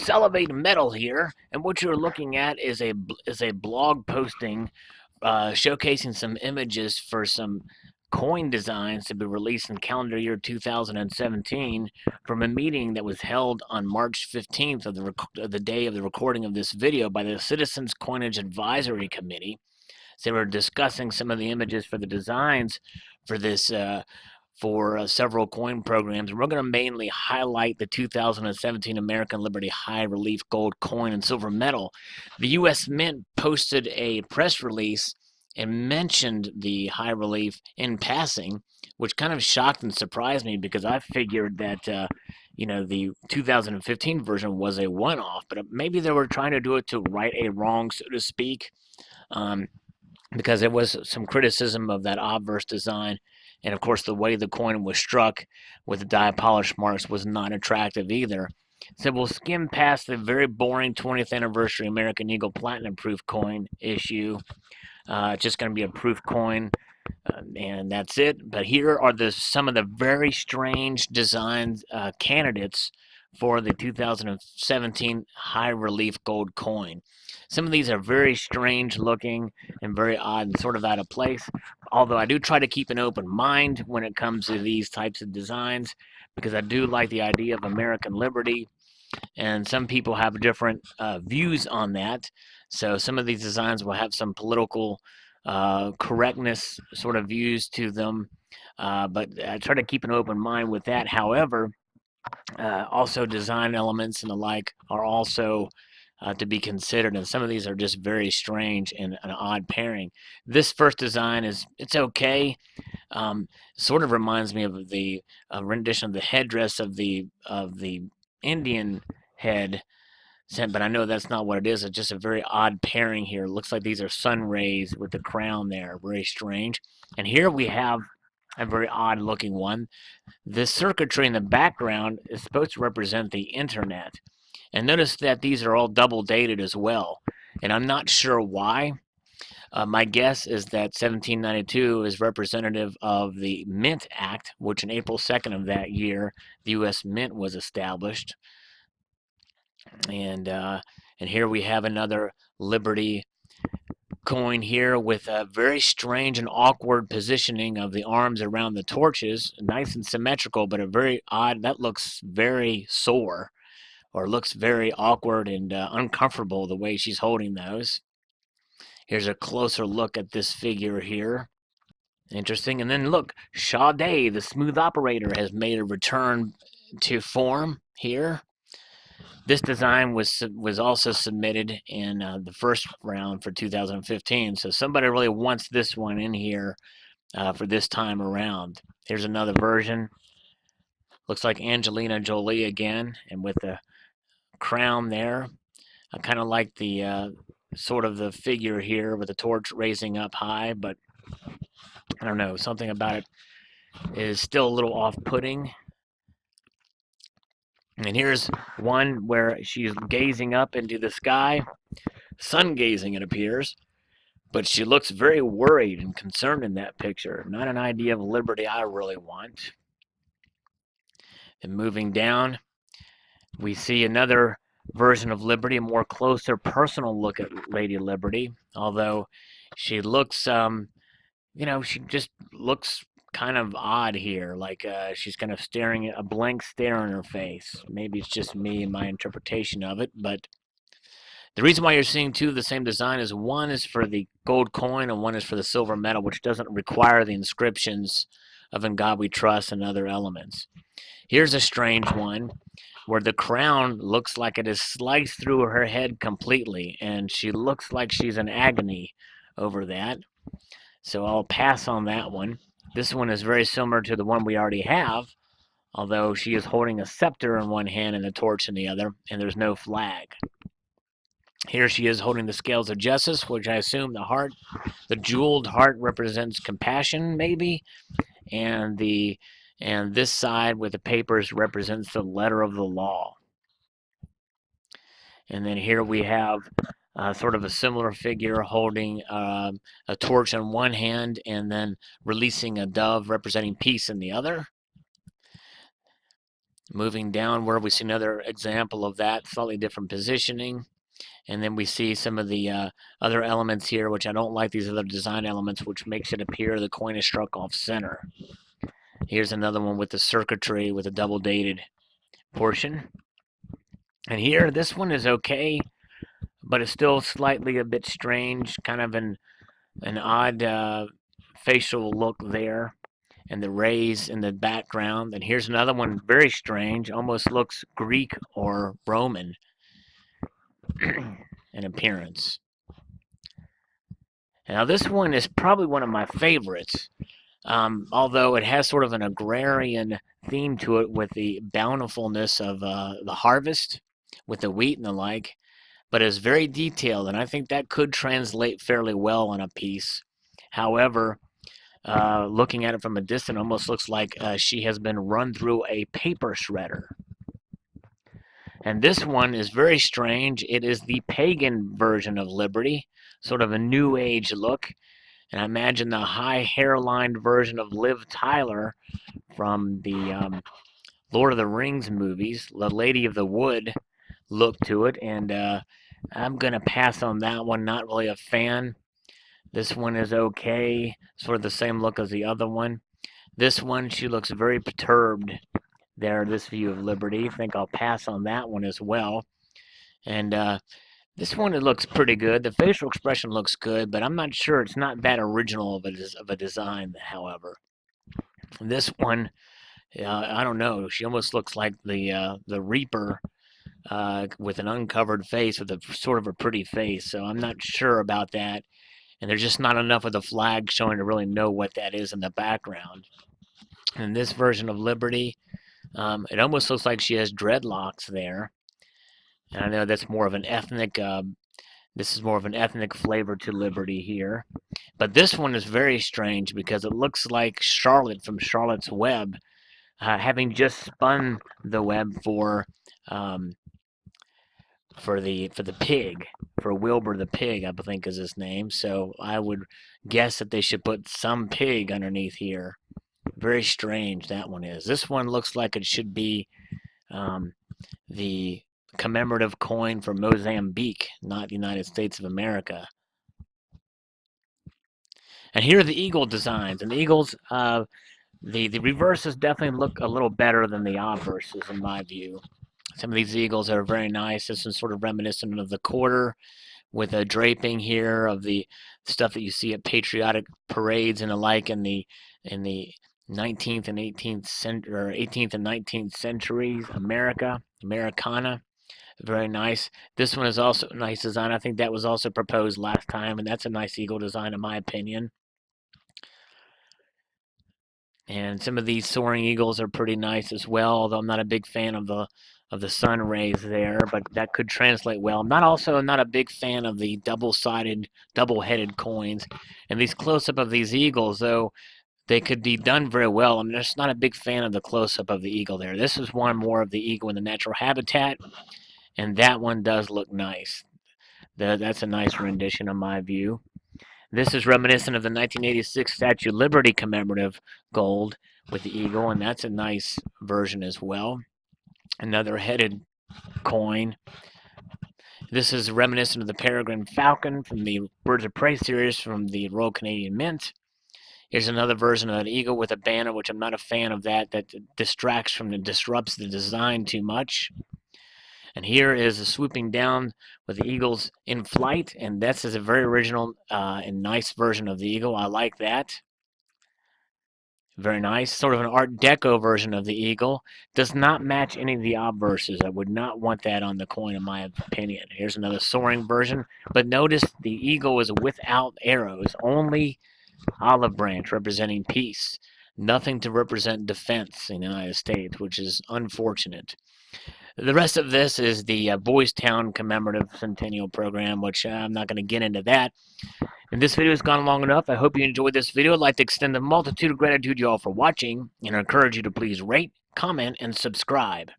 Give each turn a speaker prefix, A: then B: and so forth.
A: Salivate Metal here, and what you're looking at is a blog posting showcasing some images for some coin designs to be released in calendar year 2017 from a meeting that was held on March 15th of the day of the recording of this video by the Citizens Coinage Advisory Committee. So they were discussing some of the images for the designs for this for several coin programs. And we're going to mainly highlight the 2017 American Liberty High Relief Gold Coin and Silver Medal. The U.S. Mint posted a press release and mentioned the high relief in passing, which kind of shocked and surprised me because I figured that the 2015 version was a one-off, but maybe they were trying to do it to right a wrong, so to speak. Because there was some criticism of that obverse design. And of course, the way the coin was struck with the die polish marks was not attractive either. So we'll skim past the very boring 20th anniversary American Eagle Platinum Proof coin issue. It's just going to be a proof coin, and that's it. But here are some of the very strange design candidates for the 2017 high relief gold coin. Some of these are very strange looking and very odd and sort of out of place, although I do try to keep an open mind when it comes to these types of designs because I do like the idea of American liberty, and some people have different views on that. So some of these designs will have some political correctness sort of views to them, but I try to keep an open mind with that. However, also design elements and the like are also to be considered, and some of these are just very strange and an odd pairing. This first design it's okay. Sort of reminds me of the rendition of the headdress of the Indian head, but I know that's not what it is. It's just a very odd pairing here. It looks like these are sun rays with the crown there. Very strange. And here we have a very odd looking one. The circuitry in the background is supposed to represent the internet. And notice that these are all double dated as well. And I'm not sure why. My guess is that 1792 is representative of the Mint Act, which on April 2nd of that year, the U.S. Mint was established. And here we have another Liberty coin here with a very strange and awkward positioning of the arms around the torches. Nice and symmetrical, but a very odd. That looks very sore, or looks very awkward and uncomfortable the way she's holding those. Here's a closer look at this figure here. Interesting. And then look, Sade, the smooth operator, has made a return to form here. This design was also submitted in the first round for 2015, so somebody really wants this one in here for this time around. Here's another version. Looks like Angelina Jolie again, and with the crown there. I kind of like the sort of the figure here with the torch raising up high, but I don't know, something about it is still a little off-putting. And here's one where she's gazing up into the sky, sun gazing it appears, but she looks very worried and concerned in that picture. Not an idea of liberty I really want. And moving down, we see another version of Liberty, a more closer personal look at Lady Liberty, although she looks, she just looks kind of odd here, like she's kind of staring at a blank stare in her face. Maybe it's just me and my interpretation of it, but the reason why you're seeing two of the same design is one is for the gold coin and one is for the silver medal, which doesn't require the inscriptions of In God We Trust and other elements. Here's a strange one where the crown looks like it is sliced through her head completely, and she looks like she's in agony over that. So I'll pass on that one. This one is very similar to the one we already have, although she is holding a scepter in one hand and a torch in the other, and there's no flag. Here she is holding the scales of justice, which I assume the jeweled heart represents compassion, maybe, and this side with the papers represents the letter of the law. And then here we have sort of a similar figure holding a torch in one hand and then releasing a dove representing peace in the other. Moving downward, we see another example of that, slightly different positioning. And then we see some of the other elements here, which I don't like these other design elements, which makes it appear the coin is struck off center. Here's another one with the circuitry with a double dated portion. And here, this one is okay, but it's still slightly a bit strange, kind of an odd facial look there, and the rays in the background. And here's another one, very strange, almost looks Greek or Roman in appearance. Now this one is probably one of my favorites, although it has sort of an agrarian theme to it with the bountifulness of the harvest with the wheat and the like, but it's very detailed, and I think that could translate fairly well on a piece. However, looking at it from a distance, it almost looks like she has been run through a paper shredder. And this one is very strange. It is the pagan version of Liberty, sort of a new age look. And I imagine the high hairline version of Liv Tyler from the Lord of the Rings movies, the Lady of the Wood look to it. And I'm going to pass on that one. Not really a fan. This one is okay, sort of the same look as the other one. This one, she looks very perturbed there, this view of Liberty. I think I'll pass on that one as well. And this one, it looks pretty good. The facial expression looks good, but I'm not sure. It's not that original of a design, however. This one, I don't know. She almost looks like the Reaper with an uncovered face, with a sort of a pretty face. So I'm not sure about that. And there's just not enough of the flag showing to really know what that is in the background. And this version of Liberty, it almost looks like she has dreadlocks there. And I know that's more of an ethnic, this is more of an ethnic flavor to Liberty here. But this one is very strange because it looks like Charlotte from Charlotte's Web, having just spun the web for the pig, for Wilbur the pig, I think is his name. So I would guess that they should put some pig underneath here. Very strange that one is. This one looks like it should be the commemorative coin for Mozambique, not the United States of America. And here are the eagle designs. And the eagles, the reverses definitely look a little better than the obverses in my view. Some of these eagles are very nice. This is sort of reminiscent of the quarter, with a draping here of the stuff that you see at patriotic parades and the like in the 19th and 18th century, or 18th and 19th centuries, Americana. Very nice. This one is also a nice design. I think that was also proposed last time, and that's a nice eagle design in my opinion. And some of these soaring eagles are pretty nice as well, although I'm not a big fan of the sun rays there, but that could translate well. I'm not a big fan of the double-sided, double-headed coins. And these close-up of these eagles, though, they could be done very well. I'm just not a big fan of the close-up of the eagle there. This is one more of the eagle in the natural habitat, and that one does look nice. That's a nice rendition in my view. This is reminiscent of the 1986 Statue of Liberty commemorative gold with the eagle, and that's a nice version as well. Another headed coin. This is reminiscent of the Peregrine Falcon from the Birds of Prey series from the Royal Canadian Mint. Here's another version of an eagle with a banner, which I'm not a fan of that disrupts the design too much. And here is a swooping down with the eagles in flight, and this is a very original and nice version of the eagle. I like that. Very nice. Sort of an Art Deco version of the eagle. Does not match any of the obverses. I would not want that on the coin, in my opinion. Here's another soaring version. But notice the eagle is without arrows, only olive branch representing peace. Nothing to represent defense in the United States, which is unfortunate. The rest of this is the Boys Town commemorative centennial program, which I'm not going to get into that. And this video has gone long enough. I hope you enjoyed this video. I'd like to extend a multitude of gratitude to you all for watching, and I encourage you to please rate, comment, and subscribe.